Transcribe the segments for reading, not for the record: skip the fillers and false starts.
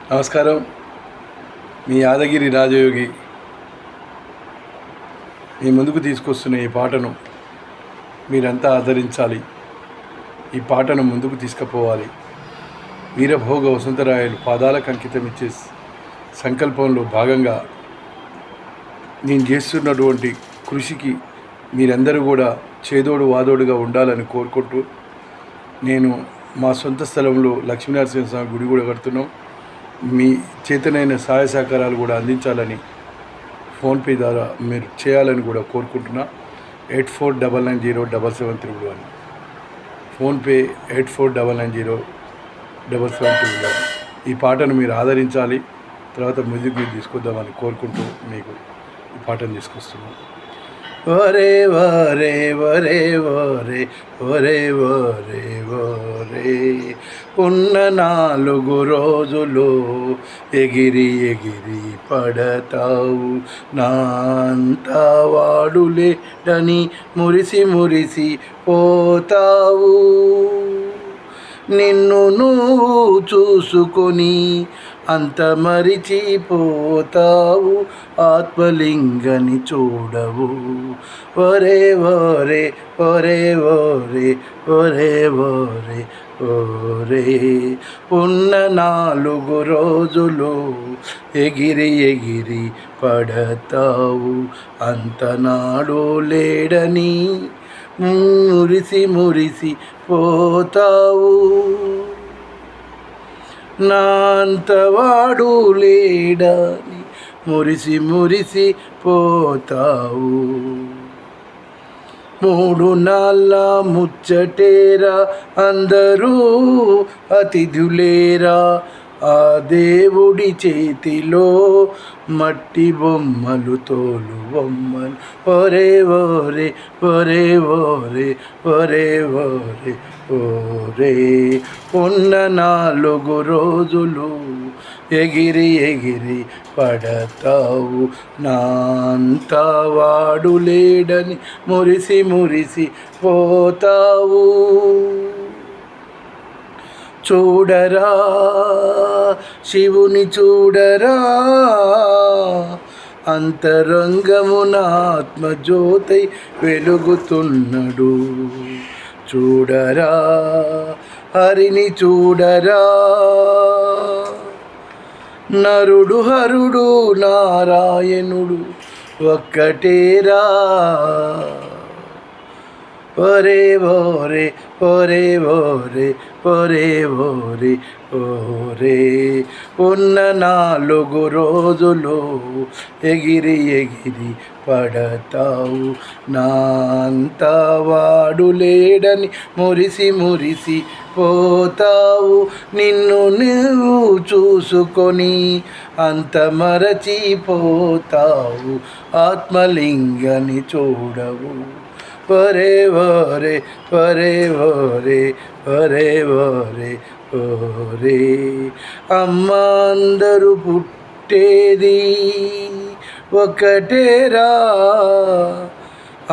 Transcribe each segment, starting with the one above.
నమస్కారం. మీ యాదగిరి రాజయోగి మీ ముందుకు తీసుకొస్తున్న ఈ పాటను మీరంతా ఆదరించాలి. ఈ పాటను ముందుకు తీసుకుపోవాలి. వీరభోగ వసంతరాయలు పాదాలకు అంకితం ఇచ్చే సంకల్పంలో భాగంగా నేను చేస్తున్నటువంటి కృషికి మీరందరూ కూడా చేదోడు వాదోడుగా ఉండాలని కోరుకుంటూ, నేను మా సొంత స్థలంలో లక్ష్మీనరసింహస్వామి గుడి కూడా కడుతున్నాం. మీ చేతనైన సహాయ సహకారాలు కూడా అందించాలని ఫోన్పే ద్వారా మీరు చేయాలని కూడా కోరుకుంటున్నా. 84990773 ఫోన్పే 84990773. ఈ పాటను మీరు ఆదరించాలి. తర్వాత మ్యూజిక్ మీరు తీసుకొద్దామని కోరుకుంటూ మీకు ఈ పాటను తీసుకొస్తున్నాను. ఒరే వరే వరే వరే ఒరే వరే వరే ఉన్న 4 రోజులు ఎగిరి ఎగిరి పడతావు, నా అంతా వాడులేడని మురిసి మురిసి పోతావు. నిన్ను నువ్వు చూసుకొని అంత మరిచిపోతావు, ఆత్మలింగని చూడవు. ఒరే ఒరే ఒరే ఒరే ఒరే ఒరే ఒరే ఉన్న 4 రోజులు ఎగిరి ఎగిరి పడతావు, అంత నాడు లేడని మురిసి మురిసి పోతావు. నా అంతవాడు లేడని మురిసి మురిసి పోతావు. 3 నాళ్ళ ముచ్చటేరా, అందరూ అతిథులేరా, ఆ దేవుడి చేతిలో మట్టి బొమ్మలు తోలు బొమ్మలు. ఒరే ఒరే ఒరే ఒరే ఒరే ఒరే ఒరే ఉన్న 4 రోజులు ఎగిరి ఎగిరి పడతావు, నా అంతా వాడు లేడని మురిసి మురిసి పోతావు. చూడరా శివుని చూడరా, అంతరంగమున ఆత్మజ్యోతై వెలుగుతున్నడు. చూడరా హరిని చూడరా, నరుడు హరుడు నారాయణుడు ఒక్కటేరా. ఒరే ఒరే ఒరే ఒరే ఒరే ఒరే ఒరే ఉన్న 4 రోజులు ఎగిరి ఎగిరి పడతావు, నా అంతా వాడు లేడని మురిసి మురిసి పోతావు. నిన్ను నువ్వు చూసుకొని అంత మరచిపోతావు, ఆత్మలింగని చూడవు. ఒరే ఒరే ఒరే ఒరే ఒరే ఒరే ఒరే అమ్మ అందరూ పుట్టేది ఒకటేరా,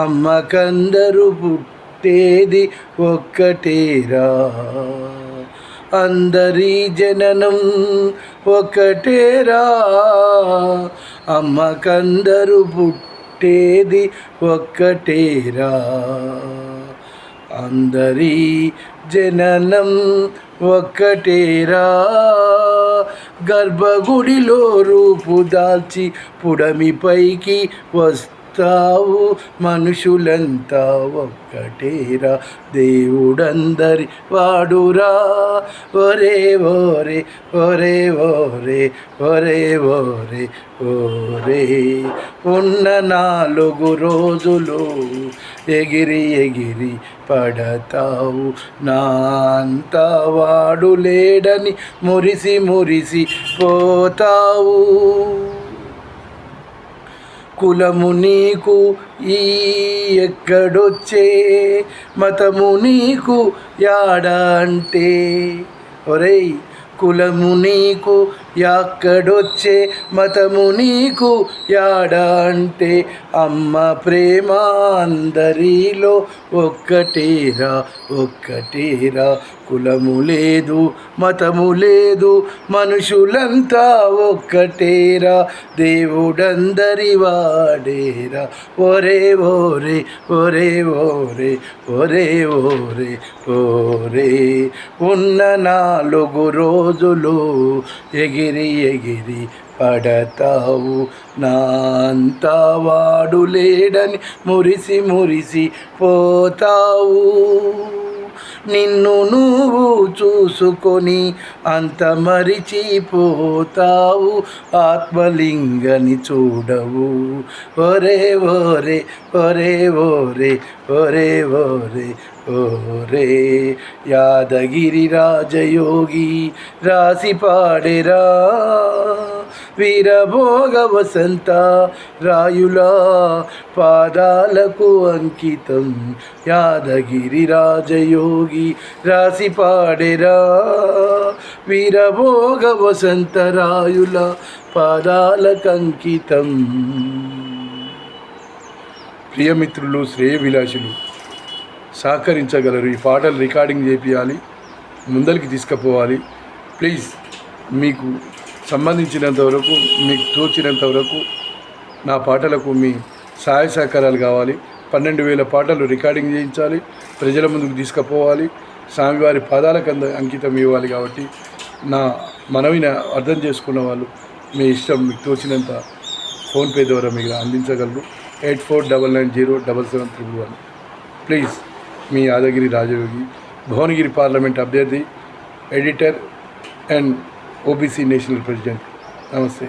అమ్మకందరూ పుట్టేది ఒక్కటేరా. అందరి జననం ఒకటేరా, అమ్మకందరూ పుట్టేది ఒక్కటేరా. అందరి జననం ఒక్కటేరా. గర్భగుడిలో రూపు దాల్చి పుడమిపైకి వస్తావు, మనుషులంతా ఒక్కటేరా, దేవుడందరి వాడురా. ఒరే ఒరే ఒరే ఒరే ఒరే ఒరే ఒరే ఉన్న 4 రోజులు ఎగిరి ఎగిరి పడతావు, నా అంతా వాడు లేడని మురిసి మురిసి పోతావు. కులము నీకు ఈ ఎక్కడొచ్చే, మతము నీకు యాడ అంటే. ఒరేయ్ కులము నీకు ఎక్కడొచ్చే మతము నీకు యాడా అంటే అమ్మ ప్రేమ అందరిలో ఒక్కటేరా ఒక్కటేరా. కులము లేదు మతము లేదు మనుషులంతా ఒక్కటేరా. దేవుడందరి వాడేరా. ఒరే ఓరే ఒరే ఓరే ఒరే ఓరే ఓరే. ఉన్న 4 రోజులు ఎగిరి ఎగిరి పడతావు. నా అంతా వాడు లేడని మురిసి మురిసి పోతావు. నిన్ను నువ్వు చూసుకొని అంత మరిచిపోతావు. ఆత్మలింగని చూడవు. ఒరే ఓరే ఒరే ఓరే ఒరే ఓరే ఓరే. యాదగిరి రాజయోగి రాసి పాడెరా వీరభోగ వసంత రాయులా పాదాలకు అంకితం. యాదగిరి రాజయోగి రాసి పాడెరా వీరభోగ వసంత రాయుల పాదాలకు అంకితం. ప్రియమిత్రులు, శ్రేయభిలాషులు సహకరించగలరు. ఈ పాటలు రికార్డింగ్ చేపియాలి, ముందరికి తీసుకుపోవాలి. ప్లీజ్ మీకు సంబంధించినంత వరకు, మీకు తోచినంత వరకు నా పాటలకు మీ సహాయ సహకారాలు కావాలి. 12,000 పాటలు రికార్డింగ్ చేయించాలి, ప్రజల ముందుకు తీసుకుపోవాలి, స్వామివారి పాదాలకు అంకితం ఇవ్వాలి. కాబట్టి నా మనవిని అర్థం చేసుకున్న వాళ్ళు మీ ఇష్టం, మీకు తోచినంత ఫోన్పే ద్వారా మీకు అందించగలరు. 8499077711. ప్లీజ్ మీ యాదగిరి రాజయోగి, భువనగిరి పార్లమెంట్ అభ్యర్థి, editor and OBC national president. నమస్తే.